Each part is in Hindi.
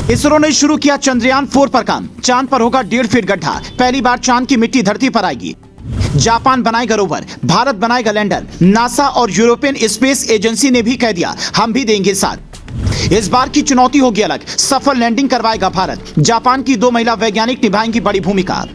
इसरो ने शुरू किया चंद्रयान 4 पर काम। चांद पर होगा 1.5 फीट गड्ढा। पहली बार चांद की मिट्टी धरती पर आएगी। जापान बनाएगा रोवर, भारत बनाएगा लैंडर। नासा और यूरोपियन स्पेस एजेंसी ने भी कह दिया हम भी देंगे साथ। इस बार की चुनौती होगी अलग। सफल लैंडिंग करवाएगा भारत। जापान की 2 महिला वैज्ञानिक निभाएंगी बड़ी भूमिका।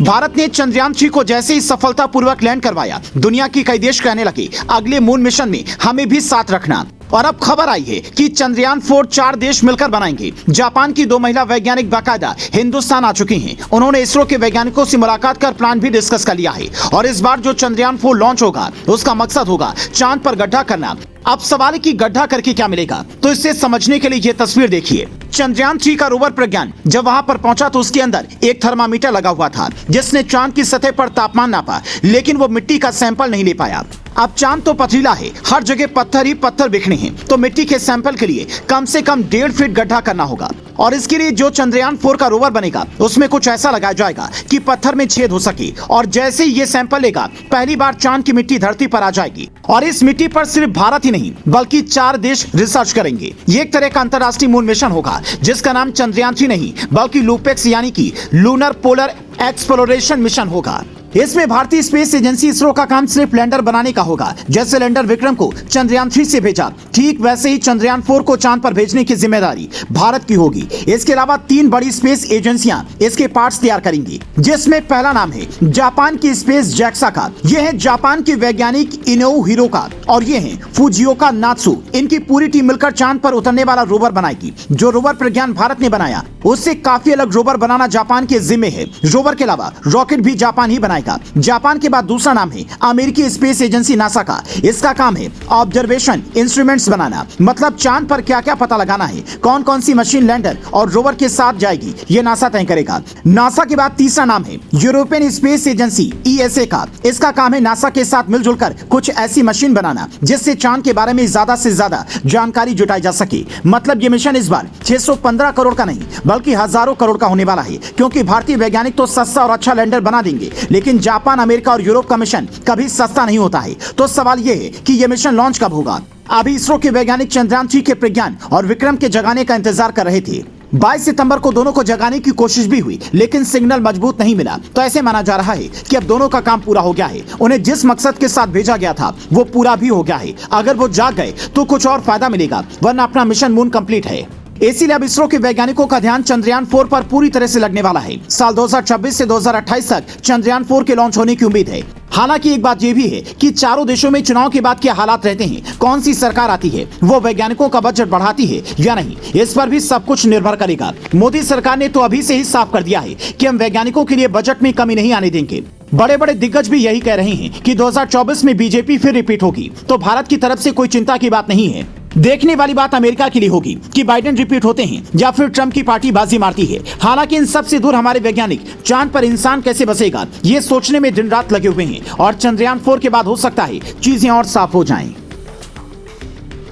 भारत ने चंद्रयान 3 को जैसे ही सफलतापूर्वक लैंड करवाया, दुनिया के कई देश कहने लगे अगले मून मिशन में हमें भी साथ रखना। और अब खबर आई है कि चंद्रयान 4 4 देश मिलकर बनाएंगे। जापान की 2 महिला वैज्ञानिक बाकायदा हिंदुस्तान आ चुकी हैं। उन्होंने इसरो के वैज्ञानिकों से मुलाकात कर प्लान भी डिस्कस कर लिया है। और इस बार जो चंद्रयान 4 लॉन्च होगा उसका मकसद होगा चांद पर गड्ढा करना। अब सवाल है कि गड्ढा करके क्या मिलेगा, तो इसे समझने के लिए ये तस्वीर देखिए। चंद्रयान 3 का रोवर प्रज्ञान जब वहां पर पहुंचा तो उसके अंदर एक थर्मामीटर लगा हुआ था जिसने चांद की सतह पर तापमान नापा, लेकिन वो मिट्टी का सैंपल नहीं ले पाया। अब चांद तो पथरीला है, हर जगह पत्थर ही पत्थर बिखरे हैं, तो मिट्टी के सैंपल के लिए कम से कम 1.5 फीट गड्ढा करना होगा। और इसके लिए जो चंद्रयान 4 का रोवर बनेगा उसमें कुछ ऐसा लगाया जाएगा कि पत्थर में छेद हो सके। और जैसे ही ये सैंपल लेगा, पहली बार चांद की मिट्टी धरती पर आ जाएगी। और इस मिट्टी पर सिर्फ भारत ही नहीं बल्कि 4 देश रिसर्च करेंगे। ये एक तरह का अंतर्राष्ट्रीय मून मिशन होगा जिसका नाम चंद्रयान 3 नहीं बल्कि लूपेक्स यानी कि लूनर पोलर एक्सप्लोरेशन मिशन होगा। इसमें भारतीय स्पेस एजेंसी इसरो का काम सिर्फ लैंडर बनाने का होगा। जैसे लैंडर विक्रम को चंद्रयान 3 से भेजा, ठीक वैसे ही चंद्रयान 4 को चांद पर भेजने की जिम्मेदारी भारत की होगी। इसके अलावा 3 बड़ी स्पेस एजेंसियां इसके पार्ट्स तैयार करेंगी, जिसमें पहला नाम है जापान की स्पेस जैक्सा का। यह है जापान के वैज्ञानिक इनोउ हिरोका और ये है फुजिओका नात्सु। इनकी पूरी टीम मिलकर चांद पर उतरने वाला रोवर बनाएगी। जो रोवर प्रज्ञान भारत ने बनाया उससे काफी अलग रोवर बनाना जापान के जिम्मे है। रोवर के अलावा रॉकेट भी जापान ही बनाएगा। जापान के बाद दूसरा नाम है अमेरिकी स्पेस एजेंसी नासा का। इसका काम है ऑब्जर्वेशन इंस्ट्रूमेंट्स बनाना, मतलब चांद पर क्या क्या पता लगाना है, कौन कौन सी मशीन लैंडर और रोवर के साथ जाएगी, ये नासा तय करेगा। नासा के बाद तीसरा नाम है यूरोपियन स्पेस एजेंसी ESA का। इसका काम है नासा के साथ मिलजुल कर कुछ ऐसी मशीन बनाना जिससे चांद के बारे में ज्यादा से ज्यादा जानकारी जुटाई जा सके। मतलब ये मिशन इस बार 615 करोड़ का नहीं बल्कि हजारों करोड़ का होने वाला है, क्योंकि भारतीय वैज्ञानिक तो सस्ता और अच्छा लैंडर बना देंगे, लेकिन जापान, अमेरिका और यूरोप का मिशन कभी सस्ता नहीं होता है। तो सवाल यह है कि यह मिशन लॉन्च कब होगा। अभी इसरो के वैज्ञानिक चंद्रयान 3 के प्रज्ञान और विक्रम के जगाने का इंतजार कर रहे थे। 22 सितंबर को दोनों को जगाने की कोशिश भी हुई, लेकिन सिग्नल मजबूत नहीं मिला। तो ऐसे माना जा रहा है कि अब दोनों का काम पूरा हो गया है। उन्हें जिस मकसद के साथ भेजा गया था वो पूरा भी हो गया है। अगर वो जाग गए तो कुछ और फायदा मिलेगा, वरना अपना मिशन मून कंप्लीट है। इसीलिए अब इसरो के वैज्ञानिकों का ध्यान चंद्रयान 4 पर पूरी तरह से लगने वाला है। साल 2026 से 2028 तक चंद्रयान 4 के लॉन्च होने की उम्मीद है। हालांकि एक बात यह भी है कि चारों देशों में चुनाव के बाद क्या हालात रहते हैं, कौन सी सरकार आती है, वो वैज्ञानिकों का बजट बढ़ाती है या नहीं, इस पर भी सब कुछ निर्भर करेगा। मोदी सरकार ने तो अभी से ही साफ कर दिया है कि हम वैज्ञानिकों के लिए बजट में कमी नहीं आने देंगे। बड़े बड़े दिग्गज भी यही कह रहे हैं कि 2024 में बीजेपी फिर रिपीट होगी। तो भारत की तरफ से कोई चिंता की बात नहीं है। देखने वाली बात अमेरिका के लिए होगी कि बाइडेन रिपीट होते हैं या फिर ट्रंप की पार्टी बाजी मारती है। हालांकि इन सब से दूर हमारे वैज्ञानिक चांद पर इंसान कैसे बसेगा ये सोचने में दिन रात लगे हुए हैं। और चंद्रयान 4 के बाद हो सकता है चीजें और साफ हो जाएं।